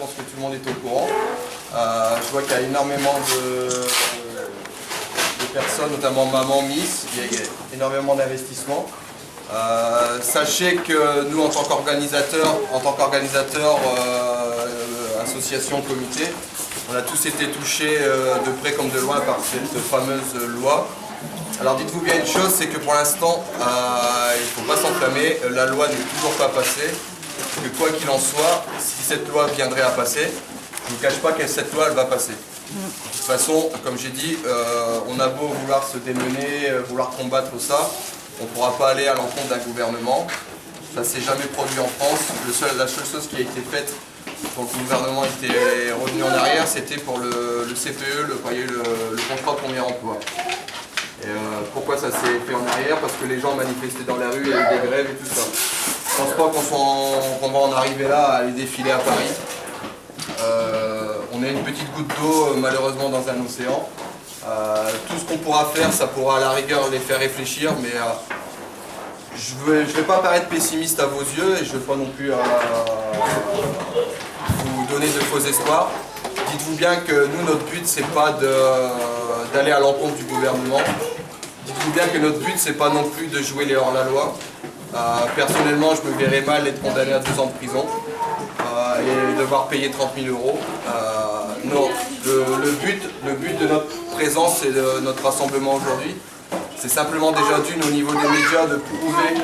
pense que tout le monde est au courant. Je vois qu'il y a énormément de personnes, notamment Maman, Miss, il y a énormément d'investissements. Sachez que nous, en tant qu'organisateurs, associations, comités, on a tous été touchés de près comme de loin par cette fameuse loi. Alors dites-vous bien une chose, c'est que pour l'instant, il ne faut pas s'enflammer, la loi n'est toujours pas passée, que quoi qu'il en soit, si cette loi viendrait à passer, je ne vous cache pas que cette loi elle va passer. De toute façon, comme j'ai dit, on a beau vouloir se démener, vouloir combattre ça, on ne pourra pas aller à l'encontre d'un gouvernement. Ça ne s'est jamais produit en France. La seule chose qui a été faite pour le gouvernement était revenu en arrière, c'était pour le CPE, le contrat premier emploi. Et pourquoi ça s'est fait en arrière? Parce que les gens manifestaient dans la rue, il y avait des grèves et tout ça. Je ne pense pas qu'on va en arriver là à aller défiler à Paris. On est une petite goutte d'eau malheureusement dans un océan. Tout ce qu'on pourra faire, ça pourra à la rigueur les faire réfléchir, mais je ne vais pas paraître pessimiste à vos yeux et je ne veux pas non plus vous donner de faux espoirs. Dites-vous bien que nous, notre but, c'est pas d'aller à l'encontre du gouvernement. Dites-vous bien que notre but, c'est pas non plus de jouer les hors-la-loi. Personnellement, je me verrais mal être condamné à 2 ans de prison et devoir payer 30 000 €. Non, le but de notre présence et de notre rassemblement aujourd'hui, c'est simplement déjà d'une au niveau des médias de prouver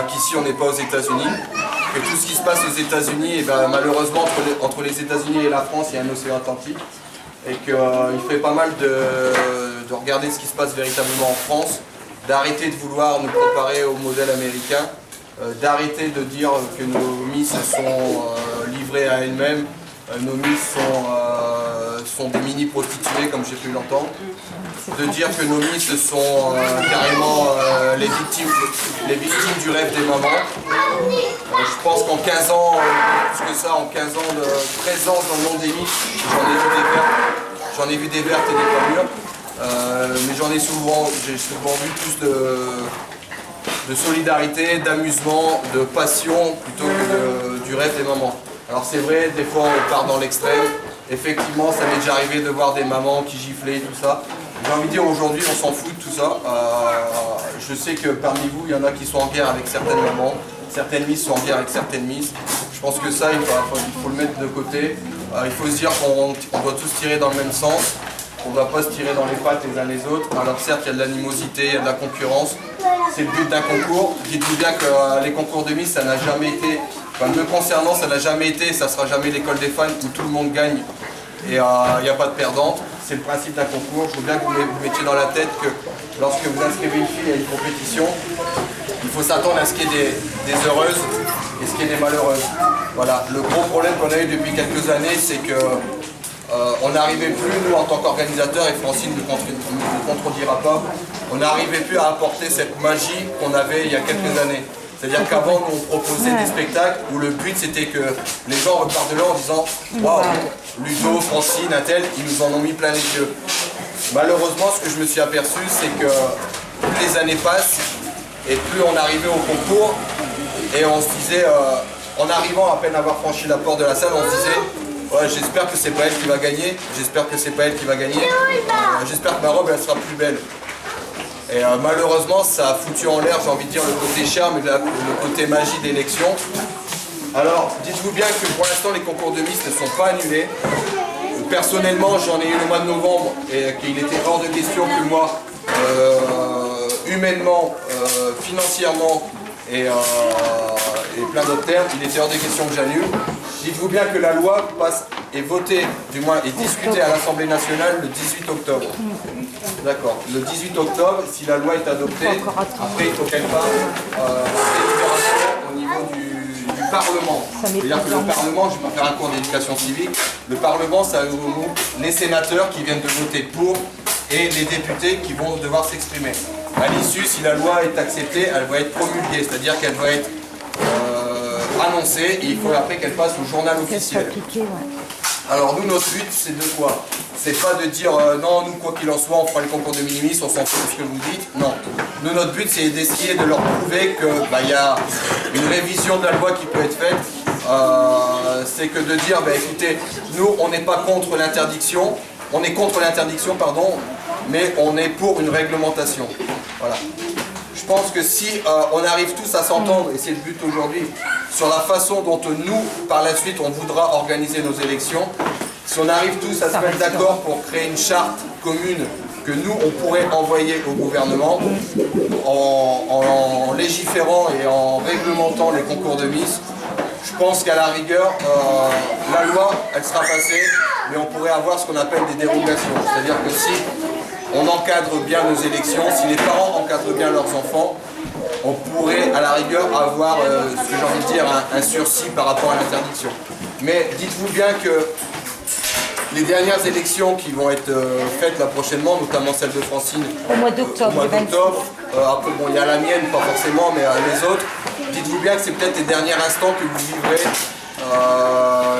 qu'ici on n'est pas aux États-Unis, que tout ce qui se passe aux États-Unis, malheureusement entre les États-Unis et la France, il y a un océan Atlantique, et qu'il fait pas mal de regarder ce qui se passe véritablement en France, d'arrêter de vouloir nous comparer au modèle américain, d'arrêter de dire que nos Miss sont livrées à elles-mêmes, nos Miss sont des mini-prostituées, comme j'ai pu l'entendre, de dire que nos Miss sont carrément les victimes du rêve des mamans. Je pense qu'en 15 ans, plus que ça, en 15 ans de présence dans le monde des Miss, j'en ai vu des vertes et des pas mûres, mais j'ai souvent vu plus de solidarité, d'amusement, de passion, plutôt que du rêve des mamans. Alors c'est vrai, des fois on part dans l'extrême. Effectivement, ça m'est déjà arrivé de voir des mamans qui giflaient, tout ça. J'ai envie de dire, aujourd'hui, on s'en fout de tout ça. Je sais que parmi vous, il y en a qui sont en guerre avec certaines mamans. Certaines Miss sont en guerre avec certaines Miss. Je pense que ça, il faut le mettre de côté. Il faut se dire qu'on doit tous tirer dans le même sens. On ne doit pas se tirer dans les pattes les uns les autres. Alors certes, il y a de l'animosité, il y a de la concurrence. C'est le but d'un concours. Dites-vous bien que les concours de Miss, ça n'a jamais été... Enfin, me concernant, ça n'a jamais été, ça ne sera jamais l'école des fans où tout le monde gagne et il n'y a pas de perdante. C'est le principe d'un concours. Je veux bien que vous mettiez dans la tête que lorsque vous inscrivez une fille à une compétition, il faut s'attendre à ce qu'il y ait des heureuses et ce qu'il y ait des malheureuses. Voilà. Le gros problème qu'on a eu depuis quelques années, c'est que on n'arrivait plus, nous en tant qu'organisateurs, et Francine ne contredira pas, on n'arrivait plus à apporter cette magie qu'on avait il y a quelques années. C'est-à-dire qu'avant, on proposait des spectacles où le but c'était que les gens repartent de là en disant « Waouh, Ludo, Francine, un tel, ils nous en ont mis plein les yeux ». Malheureusement, ce que je me suis aperçu, c'est que plus les années passent et plus on arrivait au concours et on se disait, en arrivant à peine avoir franchi la porte de la salle, on se disait « Ouais, j'espère que c'est pas elle qui va gagner, j'espère que c'est pas elle qui va gagner, j'espère que ma robe elle sera plus belle ». Et malheureusement, ça a foutu en l'air, j'ai envie de dire, le côté charme et le côté magie d'élection. Alors, dites-vous bien que pour l'instant, les concours de Miss ne sont pas annulés. Personnellement, j'en ai eu le mois de novembre et qu'il était hors de question que moi, humainement, financièrement et plein d'autres termes, il était hors de question que j'annule. Dites-vous bien que la loi est votée, du moins est discutée à l'Assemblée nationale le 18 octobre. D'accord. Le 18 octobre, si la loi est adoptée, après il faut qu'elle passe délibération au niveau du Parlement. C'est-à-dire que le Parlement, je ne vais pas faire un cours d'éducation civique, le Parlement, ça regroupe les sénateurs qui viennent de voter pour et les députés qui vont devoir s'exprimer. À l'issue, si la loi est acceptée, elle va être promulguée, c'est-à-dire qu'elle va être annoncée et il faut après qu'elle passe au journal officiel. Alors nous, notre but, c'est de quoi? C'est pas de dire non, nous, quoi qu'il en soit, on fera les concours de minimis, on s'en fout de ce que vous dites. Non. Nous, notre but, c'est d'essayer de leur prouver qu'il y a une révision de la loi qui peut être faite c'est que de dire, bah, écoutez, nous on n'est pas contre l'interdiction, on est contre l'interdiction, pardon, mais on est pour une réglementation. Voilà. Je pense que si on arrive tous à s'entendre, et c'est le but aujourd'hui, sur la façon dont nous, par la suite, on voudra organiser nos élections, si on arrive tous à se mettre d'accord pour créer une charte commune que nous, on pourrait envoyer au gouvernement en légiférant et en réglementant les concours de Miss, je pense qu'à la rigueur, la loi, elle sera passée, mais on pourrait avoir ce qu'on appelle des dérogations. C'est-à-dire que si on encadre bien nos élections, si les parents encadrent bien leurs enfants, on pourrait à la rigueur avoir, ce que j'ai envie de dire, un sursis par rapport à l'interdiction. Mais dites-vous bien que les dernières élections qui vont être faites là prochainement, notamment celle de Francine au mois d'octobre, après bon, il y a la mienne, pas forcément, mais les autres, dites-vous bien que c'est peut-être les derniers instants que vous vivrez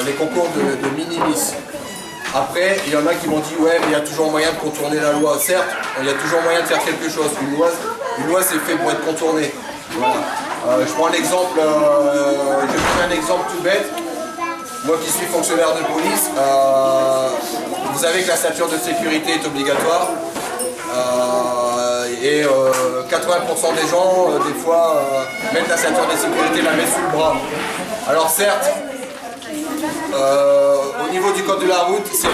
les concours de mini-miss. Après, il y en a qui m'ont dit ouais, mais il y a toujours moyen de contourner la loi. Certes, il y a toujours moyen de faire quelque chose. Une loi c'est fait pour être contournée. Voilà. Je prends l'exemple, je prends un exemple tout bête. Moi qui suis fonctionnaire de police, vous savez que la ceinture de sécurité est obligatoire. Et 80% des gens, des fois, mettent la ceinture de sécurité, la mettent sous le bras. Alors certes, au niveau du code de la route, c'est